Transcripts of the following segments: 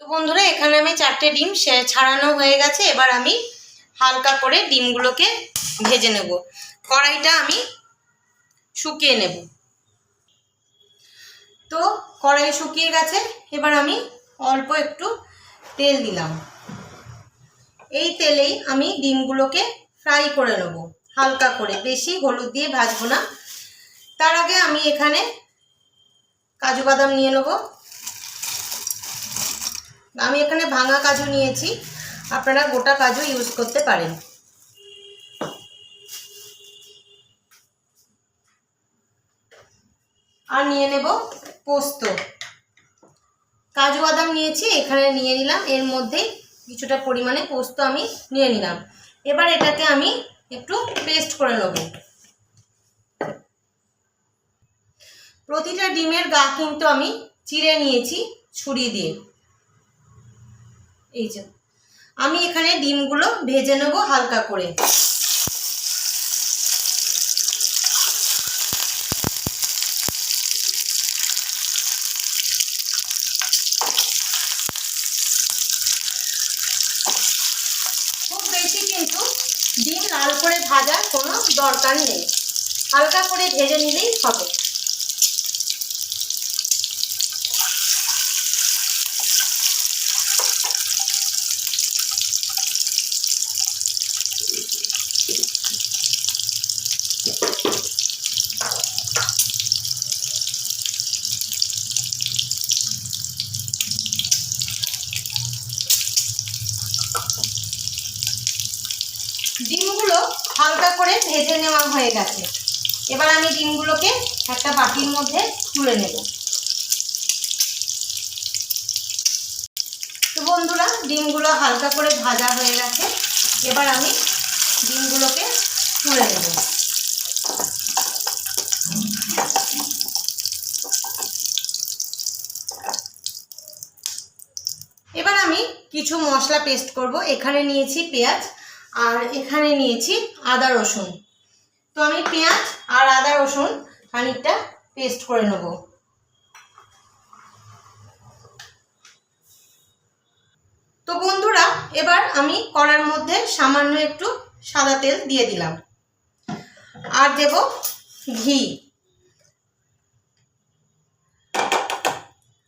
তো বন্ধুরা, এখানে আমি 4টে ডিম ছাড়ানো হয়ে গেছে। এবার আমি হালকা করে ডিমগুলোকে ভেজে নেব। কড়াইটা আমি শুকিয়ে নেব। তো কড়াই শুকিয়ে গেছে, এবার আমি অল্প একটু তেল দিলাম। এই তেলেই আমি ডিমগুলোকে ফ্রাই করে নেব হালকা করে, বেশি হলুদ দিয়ে ভাজবো না। তার আগে আমি এখানে কাজু বাদাম নিয়ে নেব। আমি এখানে ভাঙা কাজু নিয়েছি, আপনারা গোটা কাজু ইউজ করতে পারেন। আর নিয়ে নেব পোস্ত। কাজু বাদাম নিয়েছি, এখানে নিয়ে নিলাম। এর মধ্যে কিছুটা পরিমাণে পোস্ত আমি নিয়ে নিলাম। এবার এটাকে আমি একটু পেস্ট করে নেব। প্রতিটা ডিমের গা কিন্তু আমি চিড়ে নিয়েছি ছুরি দিয়ে। এই যে আমি এখানে ডিমগুলো ভেজে নেব হালকা করে। খুব বেশি কিন্তু ডিম লাল করে ভাজার কোনো দরকার নেই, হালকা করে ভেজে নিলেই হবে। ডিমগুলো হালকা করে ভেজে নেওয়া হয়ে গেছে। এবার আমি ডিমগুলোকে একটা বাটির মধ্যে তুলে নেব। তো বন্ধুরা, ডিমগুলো হালকা করে ভাজা হয়ে গেছে। এবার আমি ডিমগুলোকে তুলে নেব। এবার আমি কিছু মশলা পেস্ট করব। এখানে নিয়েছি পেঁয়াজ, আর এখানে নিয়েছি আদা রসুন। তো আমি পেঁয়াজ আর আদা রসুন খানিকটা পেস্ট করে নেব। তো বন্ধুরা, এবার আমি কড়ার মধ্যে সামান্য একটু সাদা তেল দিয়ে দিলাম, আর দেব ঘি।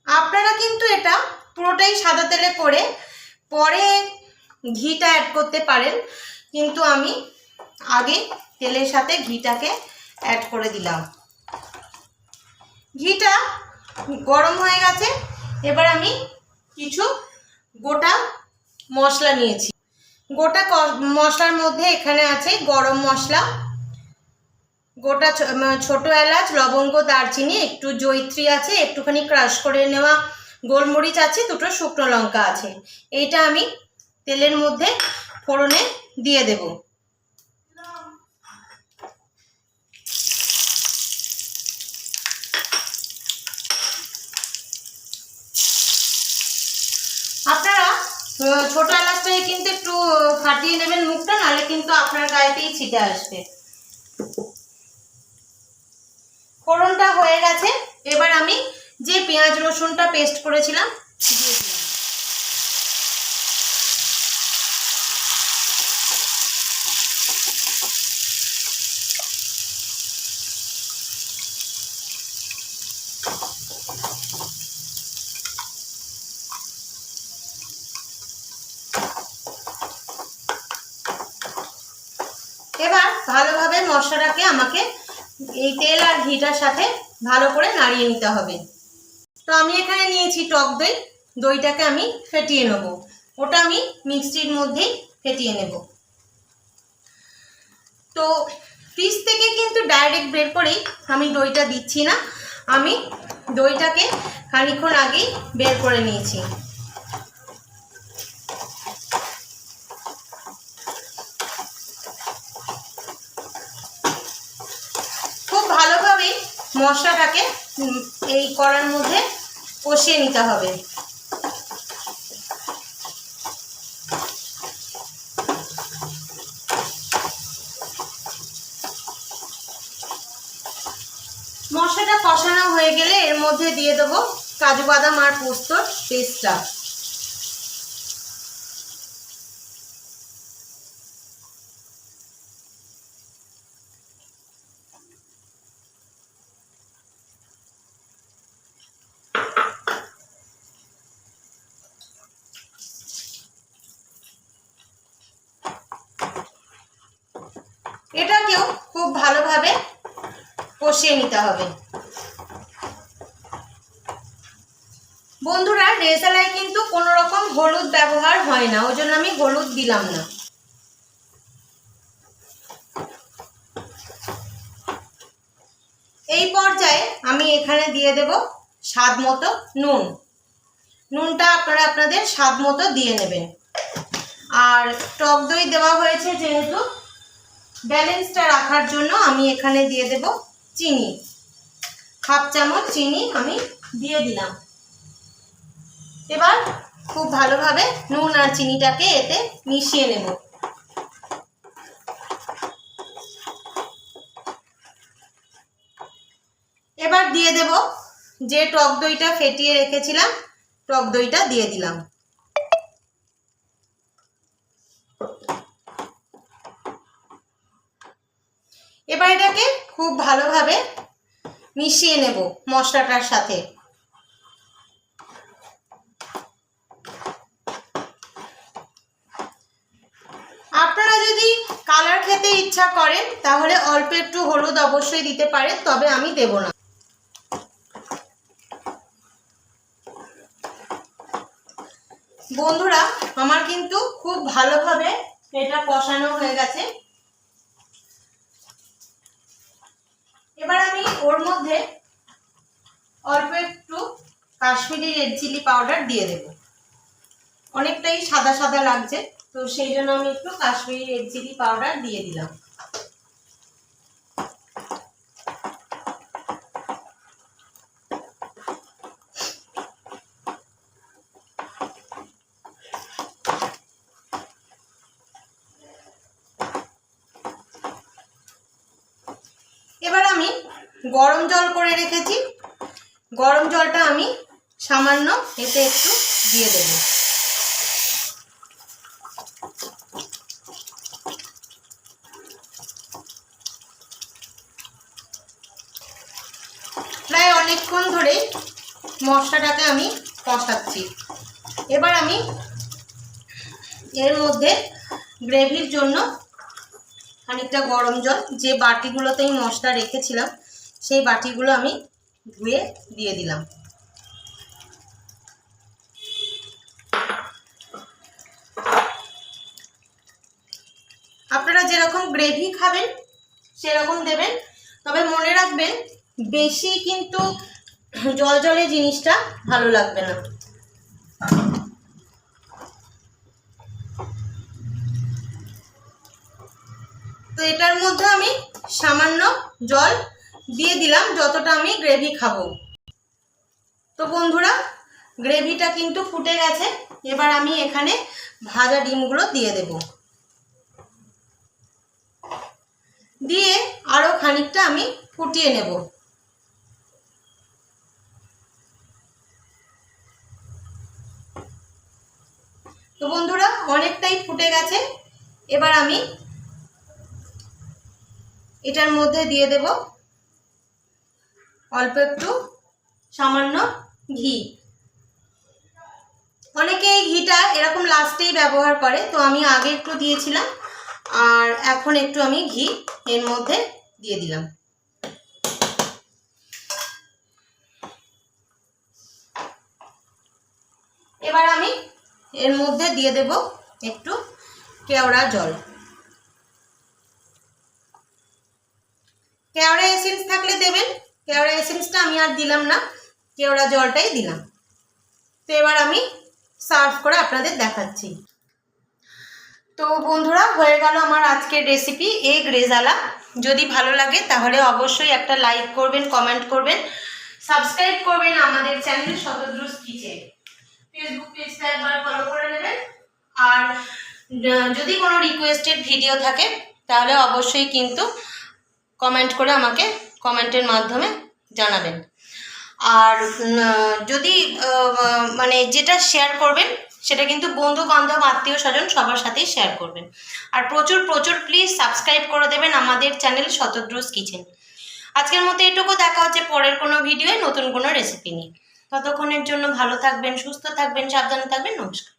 আপনারা কিন্তু এটা পুরোটাই সাদা তেলে করে পরে ঘিটা অ্যাড করতে পারেন, কিন্তু আমি আগে তেলের সাথে ঘিটাকে অ্যাড করে দিলাম। ঘিটা গরম হয়ে গেছে। এবার আমি কিছু গোটা মশলা নিয়েছি। গোটা মশলার মধ্যে এখানে আছে গরম মশলা, গোটা ছোট এলাচ, লবঙ্গ, দারচিনি, একটু জয়িত্রী আছে, একটুখানি ক্রাশ করে নেওয়া গোলমরিচ আছে, দুটো শুকনো লঙ্কা আছে। এইটা আমি তেলের মধ্যে ফোড়নে দিয়ে দেব। আপনারা ছোট এলাচটাকে কিন্তু একটু ফাটিয়ে নেবেন মুখটা, নাহলে কিন্তু আপনার গায়েতেই ছিটে আসবে। ফোড়নটা হয়ে গেছে। এবার আমি যে পেঁয়াজ রসুনটা পেস্ট করেছিলাম দিয়ে দিলাম। এবার ভালোভাবে মশলাটাকে আমাকে এই তেল আর ঘিটার সাথে ভালো করে নাড়িয়ে নিতে হবে। তো আমি এখানে নিয়েছি টক দই। দইটাকে আমি ফেটিয়ে নেব। ওটা আমি মিক্সির মধ্যেই ফেটিয়ে নেব। তো ফ্রিজ থেকে কিন্তু ডাইরেক্ট বের করেই আমি দইটা দিচ্ছি না, আমি দইটাকে খানিকক্ষণ আগেই বের করে নিয়েছি। খুব ভালোভাবে মশলাটাকে এই কড়ার মধ্যে কষিয়ে নিতে হবে। মশলাটা কষানো হয়ে গেলে এর মধ্যে দিয়ে দেবো কাজু বাদাম আর পোস্তর পেস্টটা। কষিয়ে নিতে হবে। বন্ধুরা, রেজালায় কিন্তু কোনো রকম হলুদ ব্যবহার হয় না, ওই জন্য আমি হলুদ দিলাম না। এই পর্যায়ে আমি এখানে দিয়ে দেব স্বাদ মতো নুন। নুনটা আপনারা আপনাদের স্বাদ মতো দিয়ে নেবেন। আর টক দই দেওয়া হয়েছে যেহেতু, ব্যালেন্সটা রাখার জন্য আমি এখানে দিয়ে দেব চিনি। হাফ চামচ চিনি আমি দিয়ে দিলাম। এবার খুব ভালোভাবে নুন আর চিনিটাকে এতে মিশিয়ে নেব। এবার দিয়ে দেব যে টক দইটা ফেটিয়ে রেখেছিলাম, টক দইটা দিয়ে দিলাম। এবার এটাকে খুব ভালোভাবে মিশিয়ে নেব মশলাটার সাথে। আপনারা যদি কালার খেতে ইচ্ছা করেন তাহলে অল্প একটু হলুদ অবশ্যই দিতে পারেন, তবে আমি দেব না। বন্ধুরা, আমার কিন্তু খুব ভালোভাবে এটা কষানো হয়ে গেছে। এবার আমি ওর মধ্যে অল্প একটু কাশ্মীরি রেড চিলি পাউডার দিয়ে দেব। অনেকটাই সাদা সাদা লাগছে, তো সেই জন্য আমি একটু কাশ্মীরি রেড চিলি পাউডার দিয়ে দিলাম। এবার আমি গরম জল করে রেখেছি, গরম জলটা আমি সামান্য এতে একটু দিয়ে দেব। প্রায় অনেকক্ষণ ধরে মশলাটাকে আমি কষাচ্ছি। এবার আমি এর মধ্যে গ্রেভির জন্য খানিকটা গরম জল, যে বাটিগুলোতে আমি মশলা রেখেছিলাম সেই বাটিগুলো আমি ধুয়ে দিয়ে দিলাম। আপনারা যেরকম গ্রেভি খাবেন সেরকম দেবেন, তবে মনে রাখবেন বেশি কিন্তু জল জলে জিনিসটা ভালো লাগবে না। তো এটার মধ্যে আমি সামান্য জল দিয়ে দিলাম, যতটা আমি গ্রেভি খাবো। তো বন্ধুরা, গ্রেভিটা কিন্তু ফুটে গেছে। এবার আমি এখানে ভাজা ডিমগুলো দিয়ে দেব, দিয়ে আরো খানিকটা আমি ফুটিয়ে নেব। তো বন্ধুরা, অনেকটাই ফুটে গেছে। এবার আমি এটার মধ্যে দিয়ে দেব অল্প একটু সামান্য ঘি। অনেকে এই ঘিটা এরকম লাস্টেই ব্যবহার করে, তো আমি আগে একটু দিয়েছিলাম আর এখন একটু আমি ঘি এর মধ্যে দিয়ে দিলাম। এবার আমি এর মধ্যে দিয়ে দেব একটু কেওড়া জল। কেওড়া এসেন্স থাকলে দেবেন, কেওড়া এসেন্সটা আমি আর দিলাম না, কেওড়া জলটাই দিলাম। তো এবার আমি সার্ভ করে আপনাদের দেখাচ্ছি। তো বন্ধুরা, হয়ে গেল আমার আজকের রেসিপি এগ রেজালা। যদি ভালো লাগে তাহলে অবশ্যই একটা লাইক করবেন, কমেন্ট করবেন, সাবস্ক্রাইব করবেন আমাদের চ্যানেল শতদ্রুজ কিচেন। ফেসবুক পেজটা একবার ফলো করে নেবেন। আর যদি কোনো রিকোয়েস্টেড ভিডিও থাকে তাহলে অবশ্যই কিন্তু কমেন্ট করে আমাকে কমেন্টের মাধ্যমে জানাবেন। আর যদি মানে যেটা শেয়ার করবেন সেটা কিন্তু বন্ধু বান্ধব আত্মীয় স্বজন সবার সাথেই শেয়ার করবেন। আর প্রচুর প্রচুর প্লিজ সাবস্ক্রাইব করে দেবেন আমাদের চ্যানেল শতদ্রুজ কিচেন। আজকের মতো এটুকু, দেখা হচ্ছে পরের কোনো ভিডিওয়ে নতুন কোনো রেসিপি নিয়ে। ততক্ষণের জন্য ভালো থাকবেন, সুস্থ থাকবেন, সাবধানে থাকবেন। নমস্কার।